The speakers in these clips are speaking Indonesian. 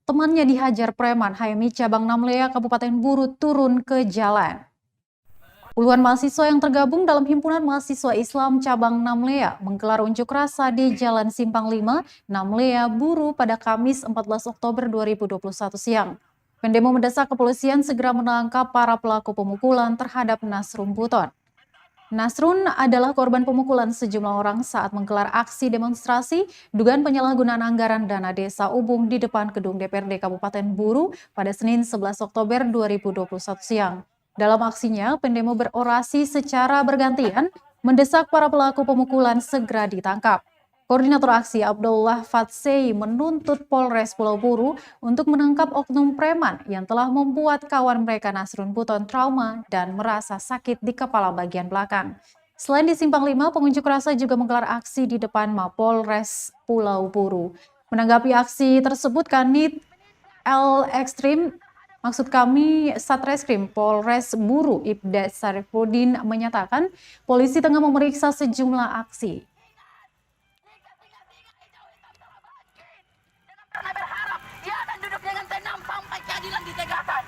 Temannya dihajar preman, HMI Cabang Namlea Kabupaten Buru turun ke jalan. Puluhan mahasiswa yang tergabung dalam Himpunan Mahasiswa Islam Cabang Namlea menggelar unjuk rasa di Jalan Simpang 5, Namlea, Buru pada Kamis 14 Oktober 2021 siang. Pendemo mendesak kepolisian segera menangkap para pelaku pemukulan terhadap Nasrun Buton. Nasrun adalah korban pemukulan sejumlah orang saat menggelar aksi demonstrasi dugaan penyalahgunaan anggaran dana desa Ubung di depan gedung DPRD Kabupaten Buru pada Senin 11 Oktober 2021 siang. Dalam aksinya, pendemo berorasi secara bergantian mendesak para pelaku pemukulan segera ditangkap. Koordinator aksi Abdullah Fatsei menuntut Polres Pulau Buru untuk menangkap oknum preman yang telah membuat kawan mereka Nasrun Buton trauma dan merasa sakit di kepala bagian belakang. Selain di Simpang 5, pengunjuk rasa juga menggelar aksi di depan Mapolres Pulau Buru. Menanggapi aksi tersebut, Kanit Satreskrim Polres Buru Ibda Sarifudin menyatakan polisi tengah memeriksa sejumlah aksi. Karena berharap dia akan duduk dengan tenang sampai keadilan ditegakkan.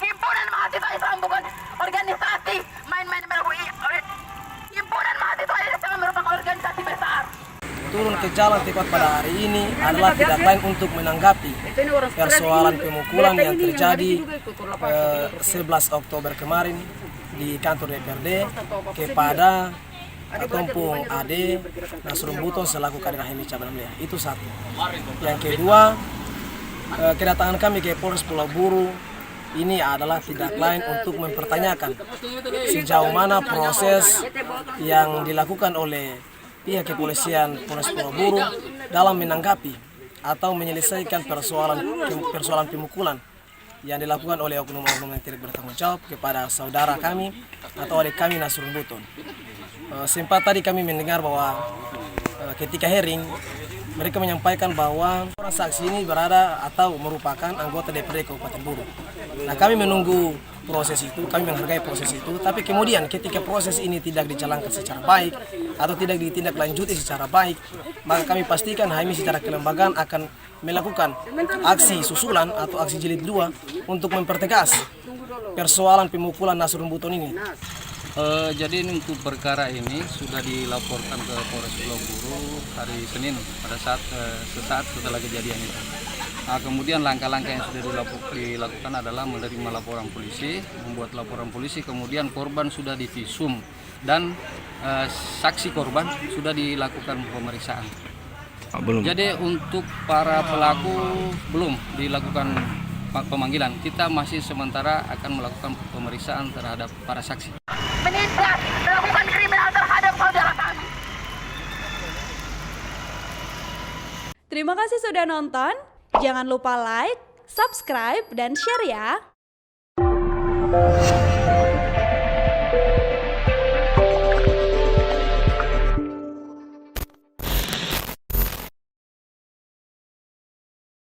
Himpunan Mahasiswa Islam bukan organisasi main-main merebut. Himpunan Mahasiswa Islam merupakan organisasi besar. Turun ke jalan tepat pada hari ini adalah tidak lain untuk menanggapi persoalan pemukulan yang terjadi 11 Oktober kemarin di kantor DPRD kepada Tompung AD Nasrun Buton selaku kader HMI Cabang Namlea. Itu satu. Yang kedua, kedatangan kami ke Polres Pulau Buru ini adalah tidak lain untuk mempertanyakan sejauh mana proses yang dilakukan oleh pihak kepolisian Polres Pulau Buru dalam menanggapi atau menyelesaikan persoalan pemukulan yang dilakukan oleh oknum-oknum yang tidak bertanggung jawab kepada saudara kami atau adik kami Nasrun Buton. Sempat tadi kami mendengar bahwa ketika hearing mereka menyampaikan bahwa orang saksi ini berada atau merupakan anggota DPRD Kabupaten Buru. Nah, kami menunggu proses itu, kami menghargai proses itu, tapi kemudian ketika proses ini tidak dijalankan secara baik atau tidak ditindaklanjuti secara baik, maka kami pastikan HMI secara kelembagaan akan melakukan aksi susulan atau aksi jilid 2 untuk mempertegas persoalan pemukulan Nasrun Buton ini. Jadi ini untuk perkara ini sudah dilaporkan ke Polres Pulau Buru hari Senin pada saat sesaat setelah kejadian itu. Nah, kemudian langkah-langkah yang sudah dilakukan adalah menerima laporan polisi, membuat laporan polisi, kemudian korban sudah divisum dan saksi korban sudah dilakukan pemeriksaan. Belum. Jadi untuk para pelaku belum dilakukan pemanggilan. Kita masih sementara akan melakukan pemeriksaan terhadap para saksi. Menindak melakukan kriminal terhadap saudara kami. Terima kasih sudah nonton. Jangan lupa like, subscribe, dan share ya.